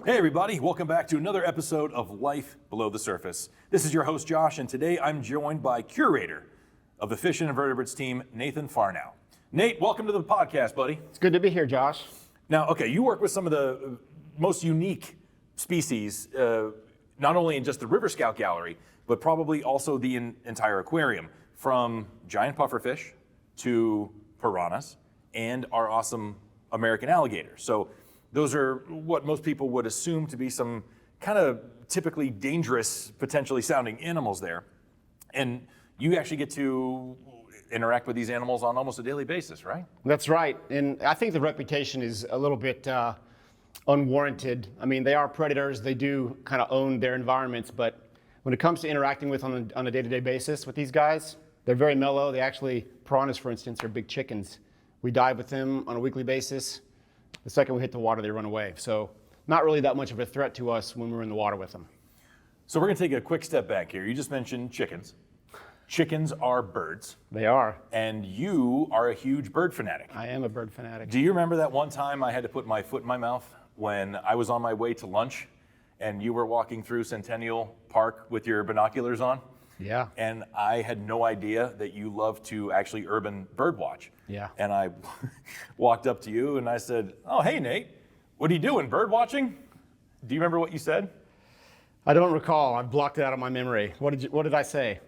Hey everybody, welcome back to another episode of Life Below the Surface. This is your host Josh, and today I'm joined by Curator of the Fish and Invertebrates team, Nathan Farnau. Nate, welcome to the podcast, buddy. It's good to be here, Josh. Now, okay, you work with some of the most unique species, not only in just the River Scout Gallery, but probably also the entire aquarium, from giant pufferfish to piranhas and our awesome American alligators. So those are what most people would assume to be some kind of typically dangerous, potentially sounding animals there. And you actually get to interact with these animals on almost a daily basis, right? That's right. And I think the reputation is a little bit unwarranted. I mean, they are predators. They do kind of own their environments. But when it comes to interacting with on a day-to-day basis with these guys, they're very mellow. They actually, piranhas, for instance, are big chickens. We dive with them on a weekly basis. The second we hit the water, they run away. So not really that much of a threat to us when we're in the water with them. So we're going to take a quick step back here. You just mentioned chickens. Chickens are birds. They are. And you are a huge bird fanatic. I am a bird fanatic. Do you remember that one time I had to put my foot in my mouth when I was on my way to lunch and you were walking through Centennial Park with your binoculars on? Yeah. And I had no idea that you love to actually urban bird watch. Yeah. And I walked up to you and I said, "Oh, hey, Nate, what are you doing, bird watching?" Do you remember what you said? I don't recall. I've blocked it out of my memory. What did I say?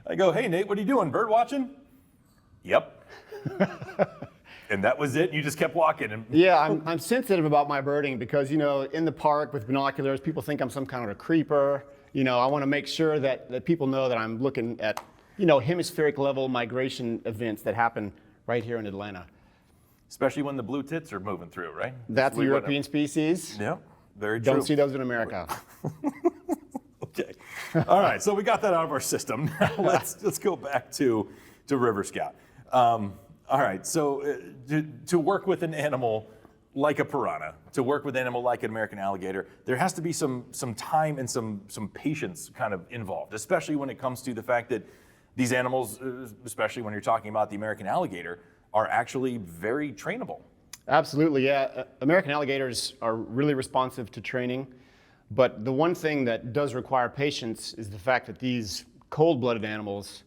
I go, "Hey, Nate, what are you doing, bird watching?" "Yep." And that was it? You just kept walking? And Yeah, I'm sensitive about my birding because, you know, in the park with binoculars, people think I'm some kind of a creeper. You know, I want to make sure that people know that I'm looking at, you know, hemispheric level migration events that happen right here in Atlanta. Especially when the blue tits are moving through, right? That's a European species. Yeah, very true. Don't see those in America. Okay. All right, so we got that out of our system. Now let's go back to River Scout. All right, so to work with an animal like a piranha, to work with an animal like an American alligator, there has to be some time and some patience kind of involved, especially when it comes to the fact that these animals, especially when you're talking about the American alligator, are actually very trainable. Absolutely, yeah. American alligators are really responsive to training, but the one thing that does require patience is the fact that these cold-blooded animals,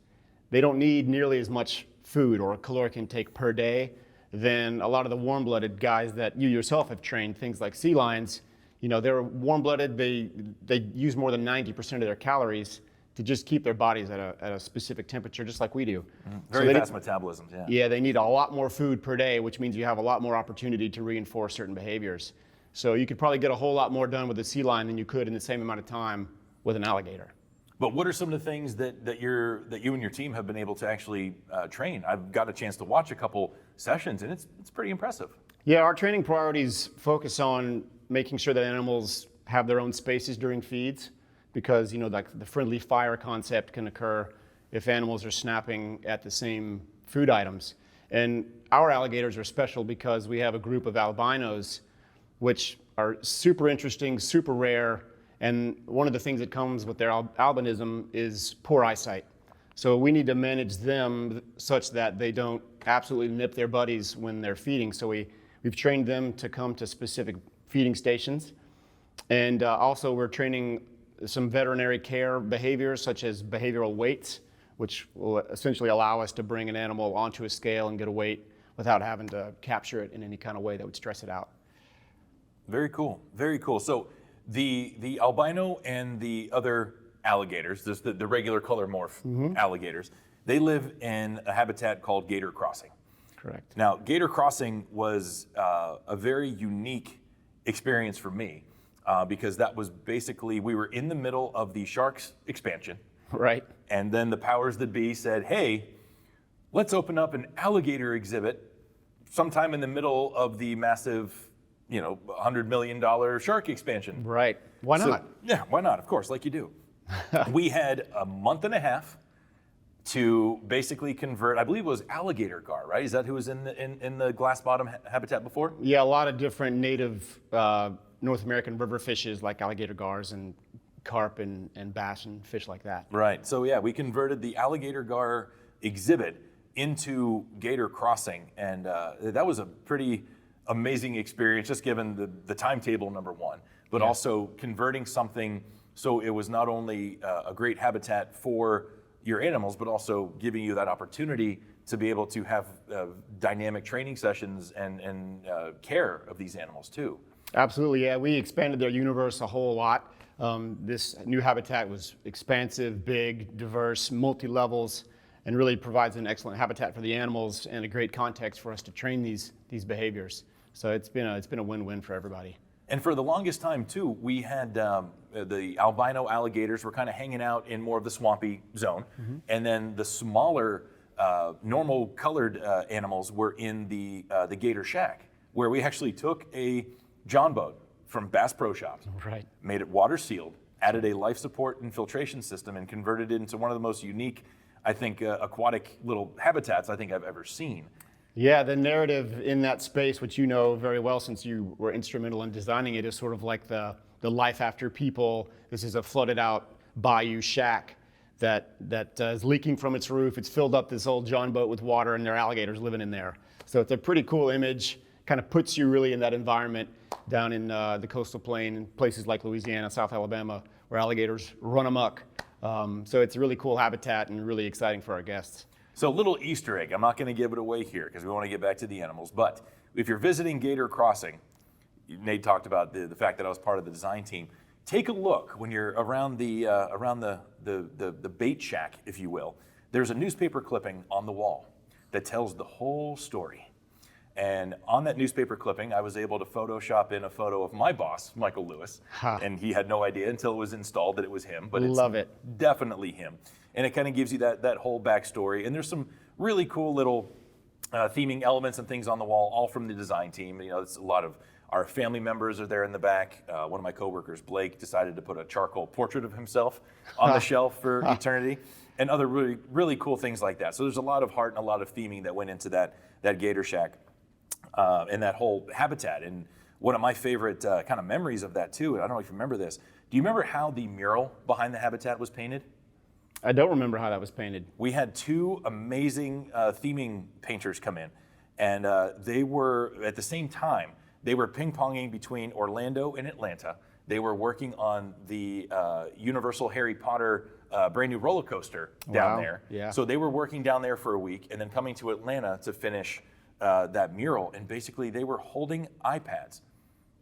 they don't need nearly as much food or caloric intake per day than a lot of the warm-blooded guys that you yourself have trained, things like sea lions. You know, they're warm-blooded, they use more than 90% of their calories to just keep their bodies at a specific temperature, just like we do. Very fast metabolisms, yeah. Yeah, they need a lot more food per day, which means you have a lot more opportunity to reinforce certain behaviors. So you could probably get a whole lot more done with a sea lion than you could in the same amount of time with an alligator. But what are some of the things that you and your team have been able to actually train? I've got a chance to watch a couple sessions, and it's pretty impressive. Yeah, our training priorities focus on making sure that animals have their own spaces during feeds, because, you know, like the friendly fire concept can occur if animals are snapping at the same food items. And our alligators are special because we have a group of albinos, which are super interesting, super rare. And one of the things that comes with their albinism is poor eyesight. So we need to manage them such that they don't absolutely nip their buddies when they're feeding. So we've trained them to come to specific feeding stations. And also we're training some veterinary care behaviors, such as behavioral weights, which will essentially allow us to bring an animal onto a scale and get a weight without having to capture it in any kind of way that would stress it out. Very cool, very cool. So the albino and the other alligators, the regular color morph alligators, they live in a habitat called Gator crossing. Correct. Now, Gator crossing was a very unique experience for me because that was basically, we were in the middle of the sharks expansion. Right. And then the powers that be said, "Hey, let's open up an alligator exhibit sometime in the middle of the massive, you know, $100 million shark expansion." Right. Why not? Yeah, why not? Of course, like you do. We had a month and a half to basically convert, I believe it was alligator gar, right? Is that who was in the glass bottom habitat before? Yeah, a lot of different native North American river fishes like alligator gars and carp and bass and fish like that. Right. So yeah, we converted the alligator gar exhibit into Gator crossing, and that was a pretty amazing experience, just given the timetable, number one, but also converting something so it was not only a great habitat for your animals, but also giving you that opportunity to be able to have dynamic training sessions and care of these animals too. Absolutely, yeah. We expanded their universe a whole lot. This new habitat was expansive, big, diverse, multi-levels, and really provides an excellent habitat for the animals and a great context for us to train these behaviors. So it's been a win-win for everybody. And for the longest time too, we had the albino alligators were kind of hanging out in more of the swampy zone, and then the smaller normal colored animals were in the gator shack, where we actually took a John boat from Bass Pro Shops, Right. made it water sealed, added a life support and filtration system, and converted it into one of the most unique, I think, aquatic little habitats I think I've ever seen. Yeah, the narrative in that space, which you know very well since you were instrumental in designing it, is sort of like the life after people. This is a flooded out bayou shack that is leaking from its roof. It's filled up this old John boat with water, and there are alligators living in there. So it's a pretty cool image, kind of puts you really in that environment down in the coastal plain in places like Louisiana, South Alabama, where alligators run amok. So it's a really cool habitat and really exciting for our guests. So a little Easter egg, I'm not going to give it away here because we want to get back to the animals, but if you're visiting Gator Crossing, Nate talked about the fact that I was part of the design team. Take a look when you're around the bait shack, if you will. There's a newspaper clipping on the wall that tells the whole story. And on that newspaper clipping, I was able to Photoshop in a photo of my boss, Michael Lewis. And he had no idea until it was installed that it was him, but Love it. Definitely him. And it kind of gives you that whole backstory. And there's some really cool little theming elements and things on the wall, all from the design team. You know, it's a lot of our family members are there in the back. One of my coworkers, Blake, decided to put a charcoal portrait of himself on the shelf for eternity, and other really, really cool things like that. So there's a lot of heart and a lot of theming that went into that Gator Shack and that whole habitat. And one of my favorite kind of memories of that too, and I don't know if you remember this, do you remember how the mural behind the habitat was painted? I don't remember how that was painted. We had two amazing theming painters come in, and they were, at the same time, they were ping-ponging between Orlando and Atlanta. They were working on the Universal Harry Potter brand new roller coaster down there. Yeah. So they were working down there for a week and then coming to Atlanta to finish that mural. And basically they were holding iPads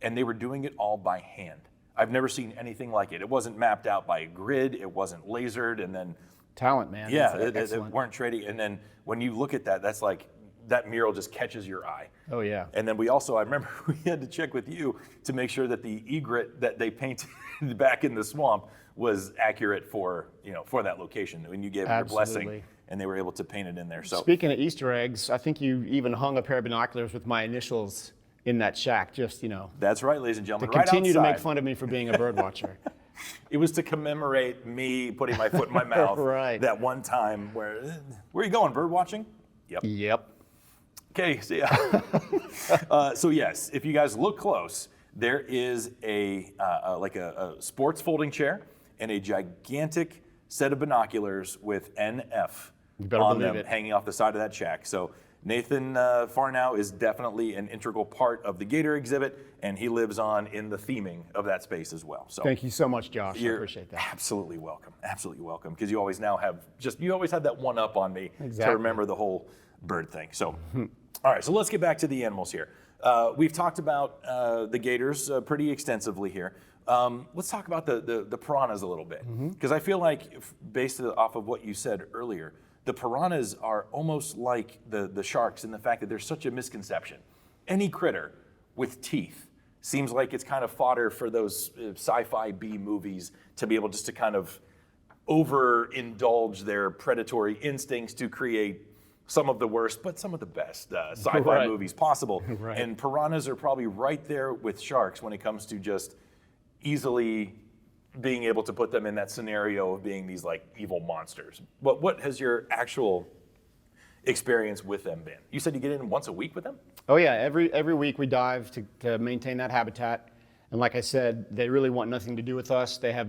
and they were doing it all by hand. I've never seen anything like it. It wasn't mapped out by a grid. It wasn't lasered. And then Talent, man. yeah, That's they weren't trading. And then when you look at that, that's like, that mural just catches your eye. Oh yeah. And then we also, I remember we had to check with you to make sure that the egret that they painted back in the swamp was accurate for, you know, for that location. When you gave your blessing Absolutely. and they were able to paint it in there. So Speaking of Easter eggs, I think you even hung a pair of binoculars with my initials in that shack, just, you know, that's right, ladies and gentlemen. to continue to right make outside. fun of me for being a bird watcher. It was to commemorate me putting my foot in my mouth Right. that one time where are you going, bird watching? Yep. Yep. Okay, so yeah. So yes, if you guys look close, there is like a sports folding chair and a gigantic set of binoculars with NF better on believe them it. hanging off the side of that shack. So Nathan Farnau is definitely an integral part of the Gator exhibit, and he lives on in the theming of that space as well. So Thank you so much, Josh. I you're appreciate that. absolutely welcome, because you always now have you always have that one up on me to Exactly. remember the whole bird thing. So, all right, so let's get back to the animals here. We've talked about the gators pretty extensively here. Let's talk about the piranhas a little bit, because I feel like, based off of what you said earlier, the piranhas are almost like the sharks in the fact that there's such a misconception. Any critter with teeth seems like it's kind of fodder for those sci-fi B movies to be able just to kind of overindulge their predatory instincts to create some of the worst, but some of the best sci-fi Right. movies possible. Right. And piranhas are probably right there with sharks when it comes to just easily being able to put them in that scenario of being these like evil monsters. But what has your actual experience with them been? You said you get in once a week with them? Oh yeah, every week we dive to maintain that habitat. And like I said, they really want nothing to do with us. They have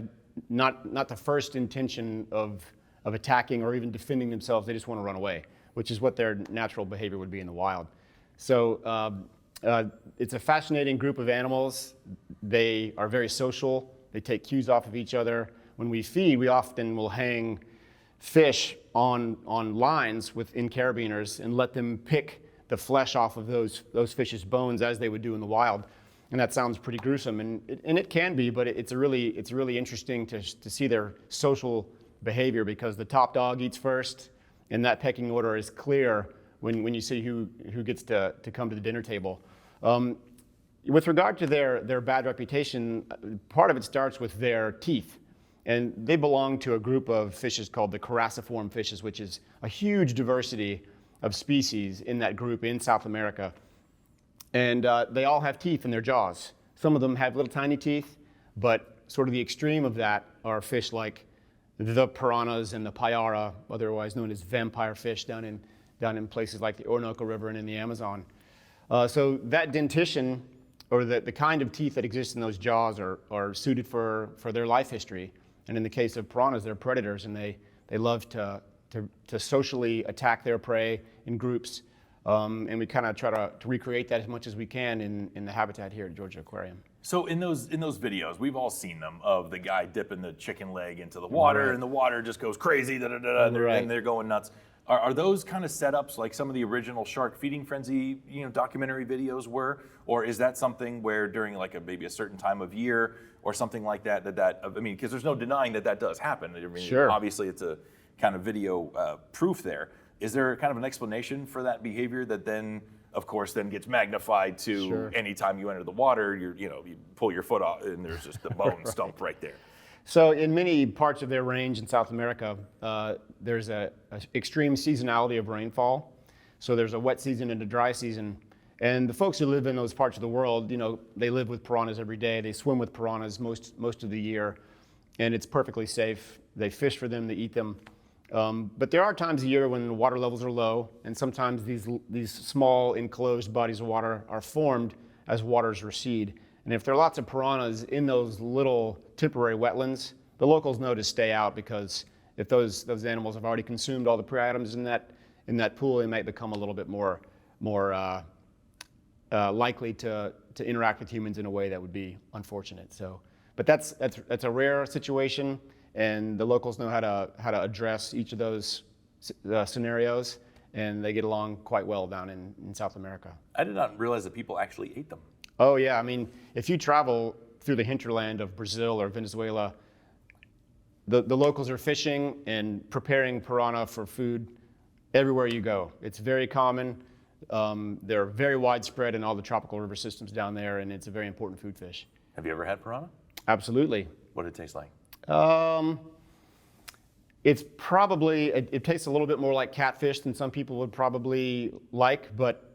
not the first intention of attacking or even defending themselves. They just want to run away, which is what their natural behavior would be in the wild. So It's a fascinating group of animals. They are very social. They take cues off of each other. When we feed, we often will hang fish on lines in carabiners and let them pick the flesh off of those fish's bones as they would do in the wild. And that sounds pretty gruesome, and it can be, but it's really interesting to see their social behavior, because the top dog eats first, and that pecking order is clear when you see who gets to come to the dinner table. With regard to their bad reputation, part of it starts with their teeth. And they belong to a group of fishes called the carassiform fishes, which is a huge diversity of species in that group in South America. And they all have teeth in their jaws. Some of them have little tiny teeth, but sort of the extreme of that are fish like the piranhas and the payara, otherwise known as vampire fish, down in places like the Orinoco River and in the Amazon. So that dentition, or the kind of teeth that exist in those jaws, are suited for their life history. And in the case of piranhas, they're predators, and they love to socially attack their prey in groups. And we kind of try to recreate that as much as we can in the habitat here at Georgia Aquarium. So in those videos, we've all seen them, of the guy dipping the chicken leg into the water, Right. and the water just goes crazy, and they're going nuts. Are those kind of setups like some of the original Shark Feeding Frenzy, documentary videos were, or is that something where during maybe a certain time of year or something like that, because there's no denying that does happen. I mean, Sure. Obviously, it's a kind of video proof there. Is there kind of an explanation for that behavior that then, of course, then gets magnified to Sure. anytime you enter the water, you pull your foot off and there's just the bone stump right there. So in many parts of their range in South America, there's a extreme seasonality of rainfall. So there's a wet season and a dry season. And the folks who live in those parts of the world, they live with piranhas every day. They swim with piranhas most of the year, and it's perfectly safe. They fish for them, they eat them. But there are times a year when the water levels are low, and sometimes these small enclosed bodies of water are formed as waters recede. And if there are lots of piranhas in those little temporary wetlands, the locals know to stay out, because if those animals have already consumed all the prey items in that pool, they might become a little bit more likely to interact with humans in a way that would be unfortunate. But that's a rare situation, and the locals know how to address each of those scenarios, and they get along quite well down in South America. I did not realize that people actually ate them. Oh yeah, I mean, if you travel through the hinterland of Brazil or Venezuela, the locals are fishing and preparing piranha for food everywhere you go. It's very common. They're very widespread in all the tropical river systems down there, and it's a very important food fish. Have you ever had piranha? Absolutely. What did it taste like? It's probably, it tastes a little bit more like catfish than some people would probably like, but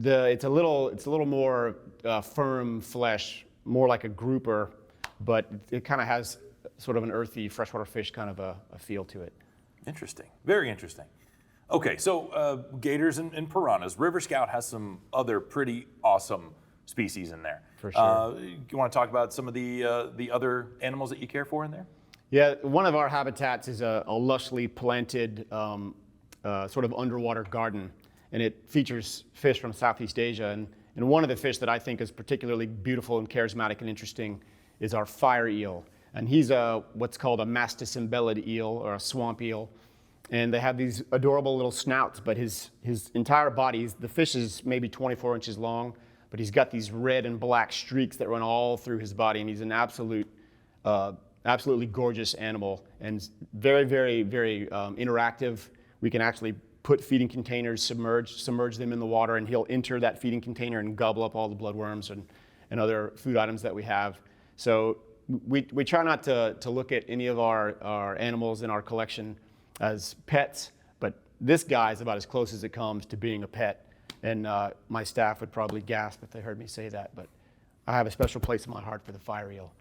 it's a little more firm flesh, more like a grouper, but it kind of has sort of an earthy freshwater fish kind of a feel to it. Interesting. Very interesting. Okay, so gators and piranhas. River Scout has some other pretty awesome species in there. For sure. You want to talk about some of the other animals that you care for in there? Yeah, one of our habitats is a lushly planted sort of underwater garden, and it features fish from Southeast Asia. And one of the fish that I think is particularly beautiful and charismatic and interesting is our fire eel. And he's what's called a masticembelid eel, or a swamp eel. And they have these adorable little snouts, but his entire body, the fish is maybe 24 inches long, but he's got these red and black streaks that run all through his body, and he's an absolutely gorgeous animal, and very, very, very interactive. We can actually put feeding containers, submerge them in the water, and he'll enter that feeding container and gobble up all the bloodworms and other food items that we have. So we try not to look at any of our animals in our collection as pets, but this guy is about as close as it comes to being a pet. And my staff would probably gasp if they heard me say that, but I have a special place in my heart for the fire eel.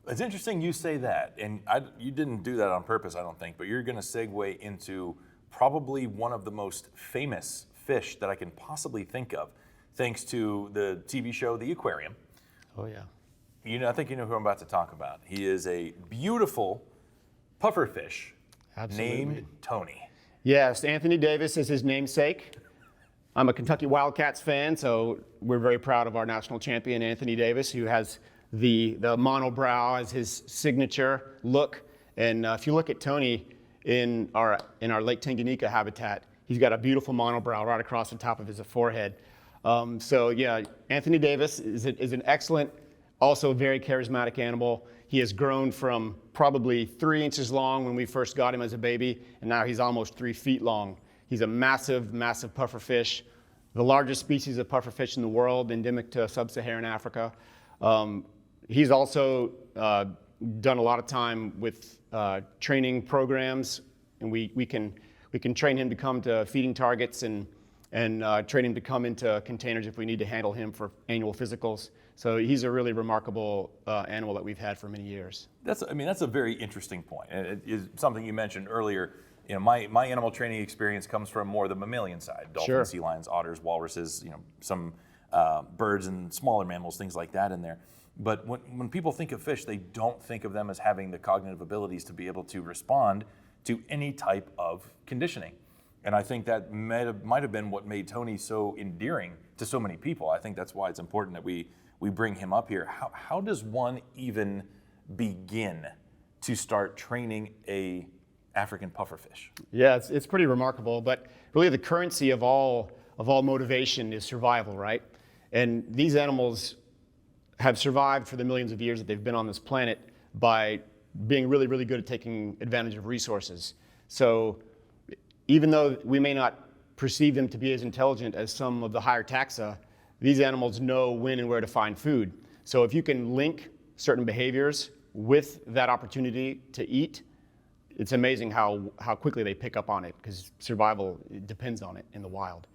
It's interesting you say that, and you didn't do that on purpose, I don't think, but you're going to segue into probably one of the most famous fish that I can possibly think of, thanks to the TV show The Aquarium. Oh yeah. I think you know who I'm about to talk about. He is a beautiful pufferfish Absolutely. named Tony. Yes, Anthony Davis is his namesake. I'm a Kentucky Wildcats fan, so we're very proud of our national champion, Anthony Davis, who has the monobrow as his signature look. And if you look at Tony in our Lake Tanganyika habitat, he's got a beautiful monobrow right across the top of his forehead. So yeah, Anthony Davis is an excellent, also very charismatic animal. He has grown from probably 3 inches long when we first got him as a baby, and now he's almost 3 feet long. He's a massive, massive pufferfish, the largest species of pufferfish in the world, endemic to sub-Saharan Africa. He's also done a lot of time with training programs, and we can train him to come to feeding targets and train him to come into containers if we need to handle him for annual physicals. So he's a really remarkable animal that we've had for many years. That's a very interesting point. And it is something you mentioned earlier. You know, my animal training experience comes from more the mammalian side: dolphins, Sure. sea lions, otters, walruses. You know, some birds and smaller mammals, things like that in there. But when people think of fish, they don't think of them as having the cognitive abilities to be able to respond to any type of conditioning. And I think that might have been what made Tony so endearing to so many people. I think that's why it's important that we bring him up here. How does one even begin to start training a African pufferfish? Yeah, it's pretty remarkable, but really the currency of all motivation is survival, right? And these animals have survived for the millions of years that they've been on this planet by being really, really good at taking advantage of resources. So even though we may not perceive them to be as intelligent as some of the higher taxa, these animals know when and where to find food. So if you can link certain behaviors with that opportunity to eat, it's amazing how quickly they pick up on it, because survival depends on it in the wild.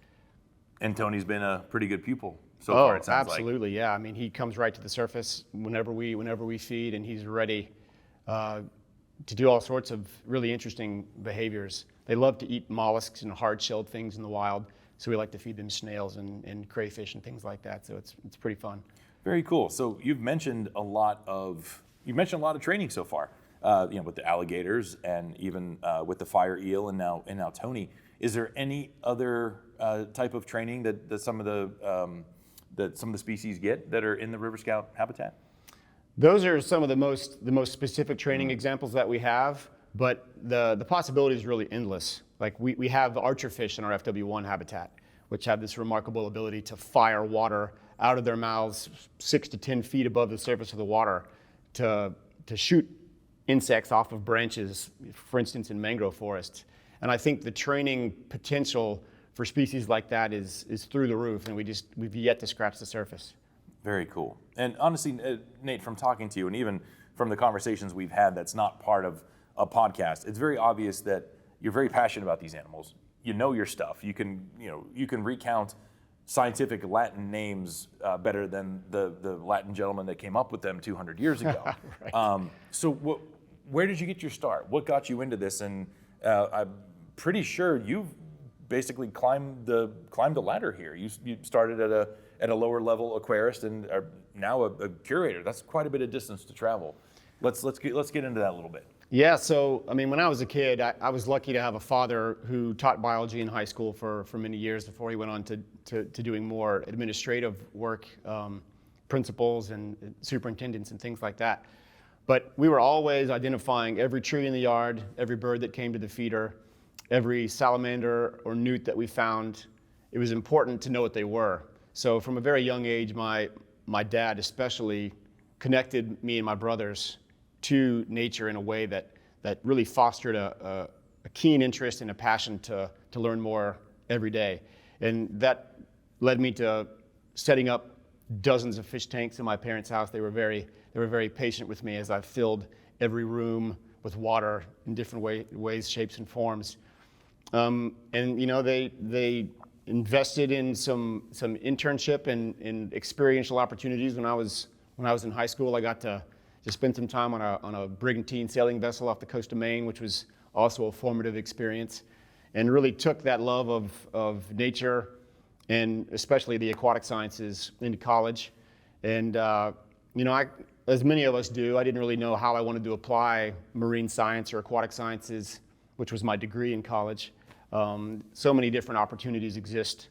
And Tony's been a pretty good pupil so far, it sounds absolutely, yeah. I mean, he comes right to the surface whenever we feed, and he's ready to do all sorts of really interesting behaviors. They love to eat mollusks and hard-shelled things in the wild, so we like to feed them snails and crayfish and things like that. So it's pretty fun. Very cool. So you've mentioned a lot of training so far. With the alligators and even with the fire eel and now Tony. Is there any other type of training that some of the species get that are in the river scout habitat? Those are some of the most specific training examples that we have, but the possibility is really endless. Like we have archerfish in our FW1 habitat, which have this remarkable ability to fire water out of their mouths 6 to 10 feet above the surface of the water to shoot insects off of branches, for instance, in mangrove forests. And I think the training potential for species like that is through the roof, and we've yet to scratch the surface. Very cool. And honestly, Nate, from talking to you and even from the conversations we've had that's not part of a podcast, it's very obvious that you're very passionate about these animals. You know your stuff. You can recount scientific Latin names better than the Latin gentleman that came up with them 200 years ago. Right. So where did you get your start? What got you into this? And I'm pretty sure you've basically climbed the ladder here. You started at a lower level aquarist and are now a curator. That's quite a bit of distance to travel. Let's get into that a little bit. Yeah, so I mean, when I was a kid, I was lucky to have a father who taught biology in high school for many years before he went on to doing more administrative work, principals and superintendents and things like that. But we were always identifying every tree in the yard, every bird that came to the feeder, every salamander or newt that we found. It was important to know what they were. So from a very young age, my dad especially connected me and my brothers to nature in a way that really fostered a keen interest and a passion to learn more every day. And that led me to setting up dozens of fish tanks in my parents' house. They were very patient with me as I filled every room with water in different ways, shapes, and forms. And they invested in some internship and experiential opportunities when I was in high school. I got to spend some time on a brigantine sailing vessel off the coast of Maine, which was also a formative experience, and really took that love of nature and especially the aquatic sciences into college. And as many of us do, I didn't really know how I wanted to apply marine science or aquatic sciences, which was my degree in college. So many different opportunities exist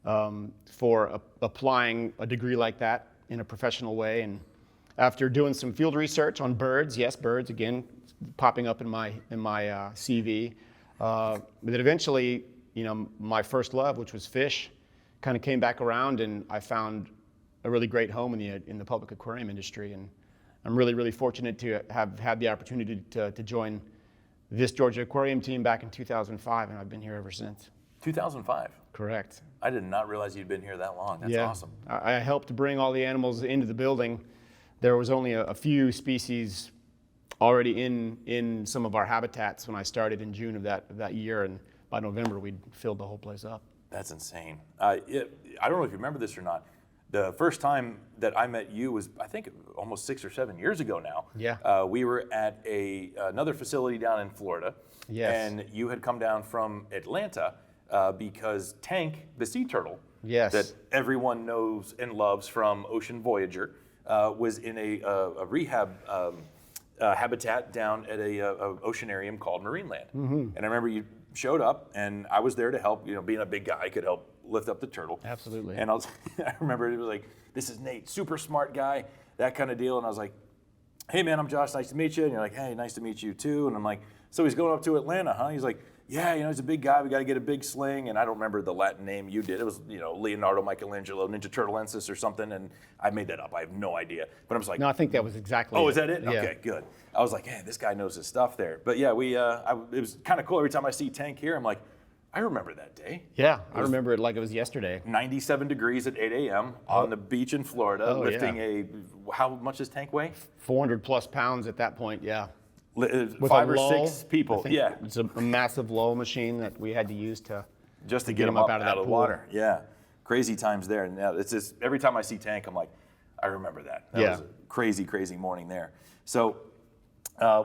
for applying a degree like that in a professional way. And after doing some field research on birds, yes, birds again popping up in my CV, but then eventually, my first love, which was fish, kind of came back around, and I found a really great home in the public aquarium industry. And I'm really, really fortunate to have had the opportunity to join this Georgia Aquarium team back in 2005, and I've been here ever since. 2005. Correct. I did not realize you'd been here that long. That's Yeah. awesome. I helped bring all the animals into the building. There was only a few species already in some of our habitats when I started in June of that year, and by November we'd filled the whole place up. That's insane. I don't know if you remember this or not. The first time that I met you was, I think, almost 6 or 7 years ago now. Yeah. We were at another facility down in Florida. Yes. And you had come down from Atlanta because Tank, the sea turtle, Yes. that everyone knows and loves from Ocean Voyager, was in a rehab habitat down at a oceanarium called Marineland. Mm-hmm. And I remember you showed up, and I was there to help. Being a big guy, I could help lift up the turtle. Absolutely. And I remember it was like, "This is Nate, super smart guy," that kind of deal. And I was like, "Hey man, I'm Josh, nice to meet you." And you're like, "Hey, nice to meet you too." And I'm like, "So he's going up to Atlanta, huh?" He's like, "Yeah, he's a big guy. We got to get a big sling." And I don't remember the Latin name you did. It was, Leonardo Michelangelo, Ninja Turtlensis or something. And I made that up. I have no idea. But I'm just like, No, I think that was exactly oh, it. is that it? Yeah. Okay, good. I was like, hey, this guy knows his stuff there. But yeah, it was kind of cool. Every time I see Tank here, I'm like, I remember that day. Yeah, I remember it like it was yesterday. 97 degrees at 8 a.m. on the beach in Florida, Oh, lifting how much does Tank weigh? 400 plus pounds at that point, yeah. With 5 a or lull, 6 people, I think yeah. It's a massive lull machine that we had to use Just to get them up out of the pool. water. Yeah, crazy times there. And now it's just, every time I see Tank, I'm like, I remember that. That was a crazy, crazy morning there. So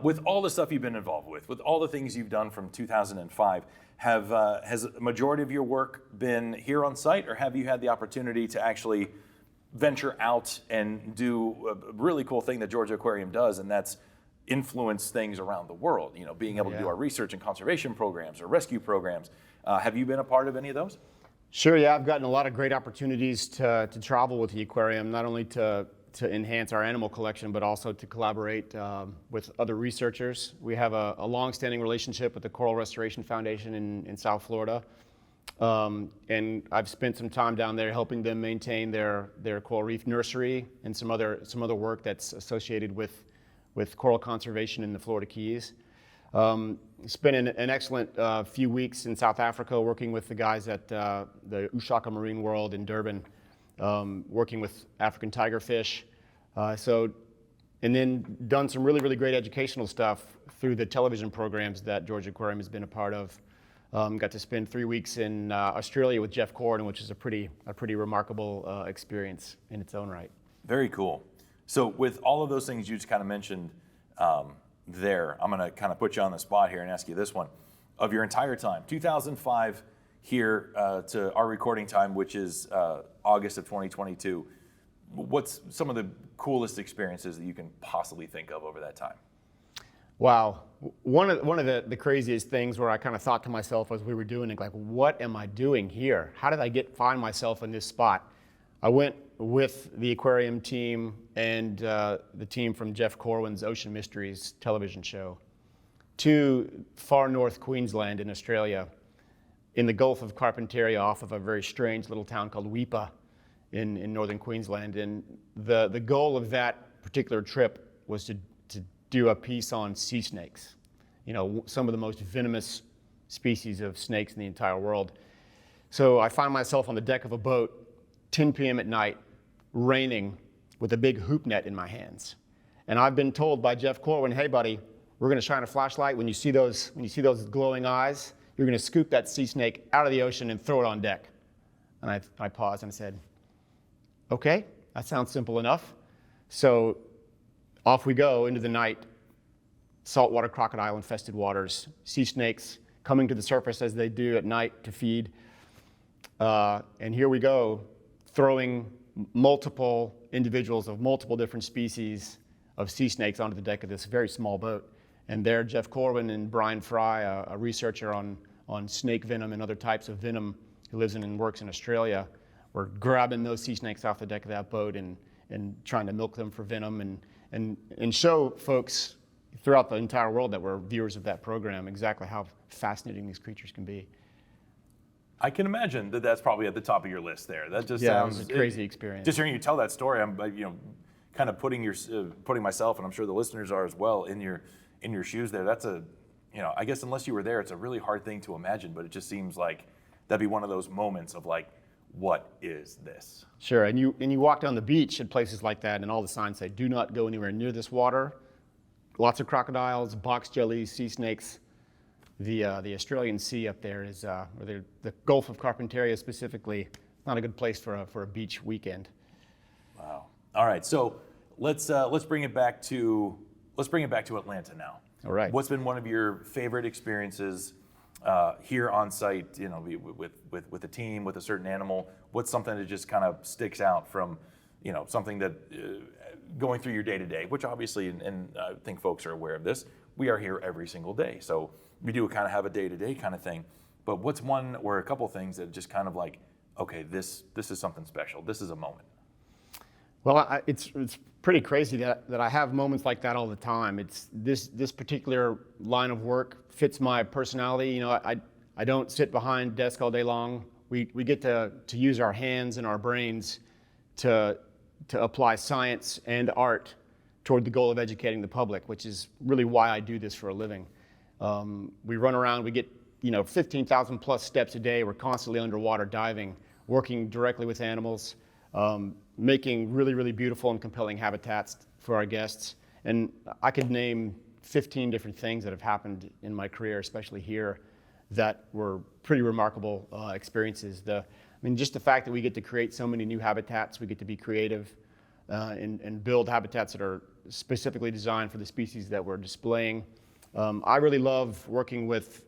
with all the stuff you've been involved with all the things you've done from 2005, has a majority of your work been here on site, or have you had the opportunity to actually venture out and do a really cool thing that Georgia Aquarium does, and that's influence things around the world, being able to do our research and conservation programs or rescue programs. Have you been a part of any of those? Sure, yeah. I've gotten a lot of great opportunities to travel with the aquarium, not only to enhance our animal collection, but also to collaborate with other researchers. We have a long-standing relationship with the Coral Restoration Foundation in South Florida. And I've spent some time down there helping them maintain their coral reef nursery and some other work that's associated with coral conservation in the Florida Keys. Spent an excellent few weeks in South Africa working with the guys at the Ushaka Marine World in Durban, working with African tigerfish. And then done some really, really great educational stuff through the television programs that Georgia Aquarium has been a part of. Got to spend 3 weeks in Australia with Jeff Corwin, which is a pretty remarkable experience in its own right. Very cool. So with all of those things you just kind of mentioned there, I'm going to kind of put you on the spot here and ask you this one. Of your entire time, 2005 here to our recording time, which is August of 2022, what's some of the coolest experiences that you can possibly think of over that time? Wow. One of the craziest things where I kind of thought to myself as we were doing it, like, what am I doing here? How did I find myself in this spot? I went with the aquarium team and the team from Jeff Corwin's Ocean Mysteries television show to far north Queensland in Australia, in the Gulf of Carpentaria, off of a very strange little town called Weipa in northern Queensland. And the goal of that particular trip was to do a piece on sea snakes, some of the most venomous species of snakes in the entire world. So I find myself on the deck of a boat, 10 p.m. at night, raining, with a big hoop net in my hands. And I've been told by Jeff Corwin, hey buddy, we're gonna shine a flashlight. When you see those glowing eyes, you're gonna scoop that sea snake out of the ocean and throw it on deck. And I paused and I said, okay, that sounds simple enough. So off we go into the night, saltwater crocodile infested waters, sea snakes coming to the surface as they do at night to feed. And here we go, throwing multiple individuals of multiple different species of sea snakes onto the deck of this very small boat. And there, Jeff Corwin and Brian Fry, a researcher on snake venom and other types of venom, who lives and works in Australia, were grabbing those sea snakes off the deck of that boat and trying to milk them for venom and show folks throughout the entire world that were viewers of that program exactly how fascinating these creatures can be. I can imagine that that's probably at the top of your list there. That just Yeah, sounds it was a crazy experience. Just hearing you tell that story, I'm kind of putting myself, and I'm sure the listeners are as well, in your shoes there. That's I guess unless you were there, it's a really hard thing to imagine, but it just seems like that'd be one of those moments of like, what is this? Sure, and you walk down the beach at places like that, and all the signs say, "Do not go anywhere near this water." Lots of crocodiles, box jellies, sea snakes. The Australian Sea up there is, or the Gulf of Carpentaria specifically, not a good place for a beach weekend. Wow. All right, so let's bring it back to Atlanta now. All right. What's been one of your favorite experiences here on site? With the team, with a certain animal. What's something that just kind of sticks out from, something that going through your day to day, which obviously, and I think folks are aware of this. We are here every single day, so we do kind of have a day to day kind of thing. But what's one or a couple things that just kind of like, okay, this is something special. This is a moment. Well, it's pretty crazy that I have moments like that all the time. It's this particular line of work fits my personality. I don't sit behind a desk all day long. We get to use our hands and our brains to apply science and art toward the goal of educating the public, which is really why I do this for a living. We run around, we get 15,000 plus steps a day. We're constantly underwater diving, working directly with animals, making really, really beautiful and compelling habitats for our guests. And I could name 15 different things that have happened in my career, especially here, that were pretty remarkable experiences. Just the fact that we get to create so many new habitats, we get to be creative and build habitats that are specifically designed for the species that we're displaying. I really love working with,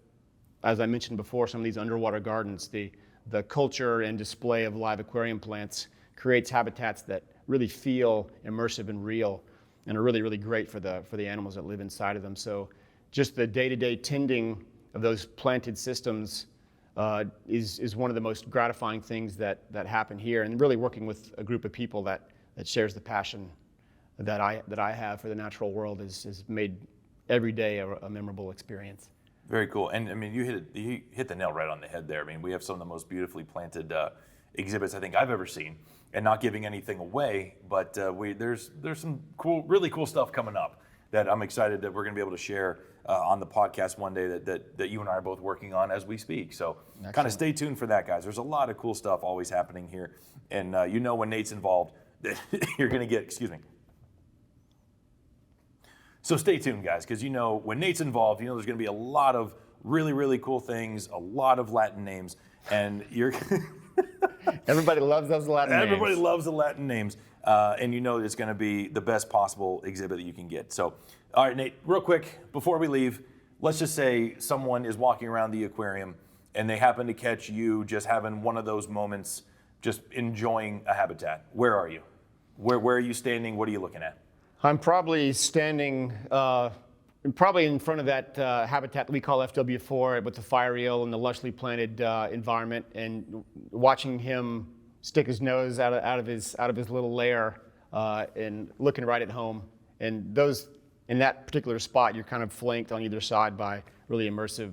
as I mentioned before, some of these underwater gardens. The culture and display of live aquarium plants creates habitats that really feel immersive and real and are really, really great for the animals that live inside of them. So just the day-to-day tending of those planted systems is one of the most gratifying things that happen here, and really working with a group of people that shares the passion that I have for the natural world has made every day a memorable experience. Very cool. And you hit the nail right on the head there. We have some of the most beautifully planted exhibits I think I've ever seen, and not giving anything away, but there's some really cool stuff coming up that I'm excited that we're going to be able to share on the podcast one day that you and I are both working on as we speak. So kind of stay tuned for that, guys. There's a lot of cool stuff always happening here, and when Nate's involved, you're going to get, excuse me. So stay tuned, guys, because when Nate's involved, there's going to be a lot of really, really cool things, a lot of Latin names, and you're... Everybody loves those Latin names. Everybody loves the Latin names, and it's going to be the best possible exhibit that you can get. So, all right, Nate, real quick, before we leave, let's just say someone is walking around the aquarium and they happen to catch you just having one of those moments, just enjoying a habitat. Where are you? Where are you standing? What are you looking at? I'm probably standing in front of that habitat that we call FW4 with the fire eel and the lushly planted environment, and watching him stick his nose out of his little lair and looking right at home. And in that particular spot, you're kind of flanked on either side by really immersive,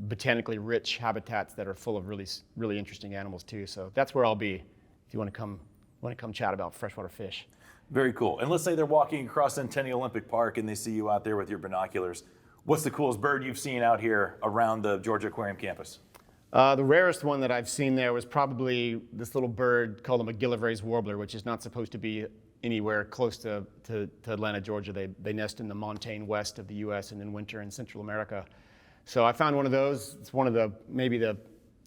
botanically rich habitats that are full of really, really interesting animals too. So that's where I'll be if you want to come chat about freshwater fish. Very cool. And let's say they're walking across Centennial Olympic Park and they see you out there with your binoculars. What's the coolest bird you've seen out here around the Georgia Aquarium campus? The rarest one that I've seen there was probably this little bird called a McGillivray's warbler, which is not supposed to be anywhere close to Atlanta, Georgia. They nest in the montane west of the U.S. and in winter in Central America. So I found one of those. It's one of maybe the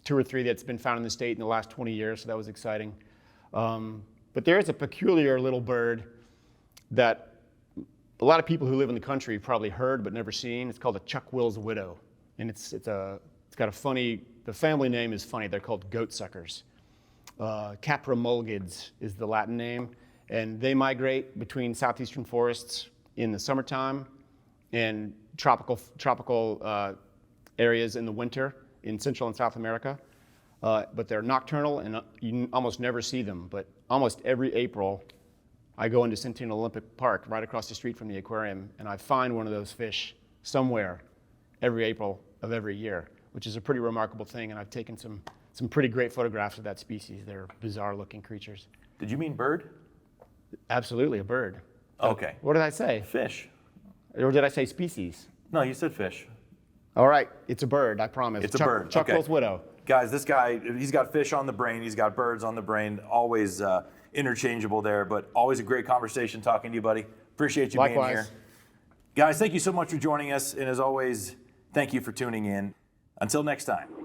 2 or 3 that's been found in the state in the last 20 years, so that was exciting. But there is a peculiar little bird that a lot of people who live in the country have probably heard but never seen. It's called a Chuck Will's widow, and it's got a funny. The family name is funny. They're called goat suckers. Capra mulgids is the Latin name, and they migrate between southeastern forests in the summertime and tropical areas in the winter in Central and South America. but they're nocturnal and you almost never see them. But almost every April, I go into Centennial Olympic Park right across the street from the aquarium, and I find one of those fish somewhere every April of every year, which is a pretty remarkable thing. And I've taken some pretty great photographs of that species. They're bizarre-looking creatures. Did you mean bird? Absolutely, a bird. Okay. What did I say? Fish. Or did I say species? No, you said fish. All right, it's a bird, I promise. It's a bird. Chuck Okay. Will's widow. Guys, this guy, he's got fish on the brain, he's got birds on the brain, always interchangeable there, but always a great conversation talking to you, buddy. Appreciate you being here. Guys, thank you so much for joining us, and as always, thank you for tuning in. Until next time.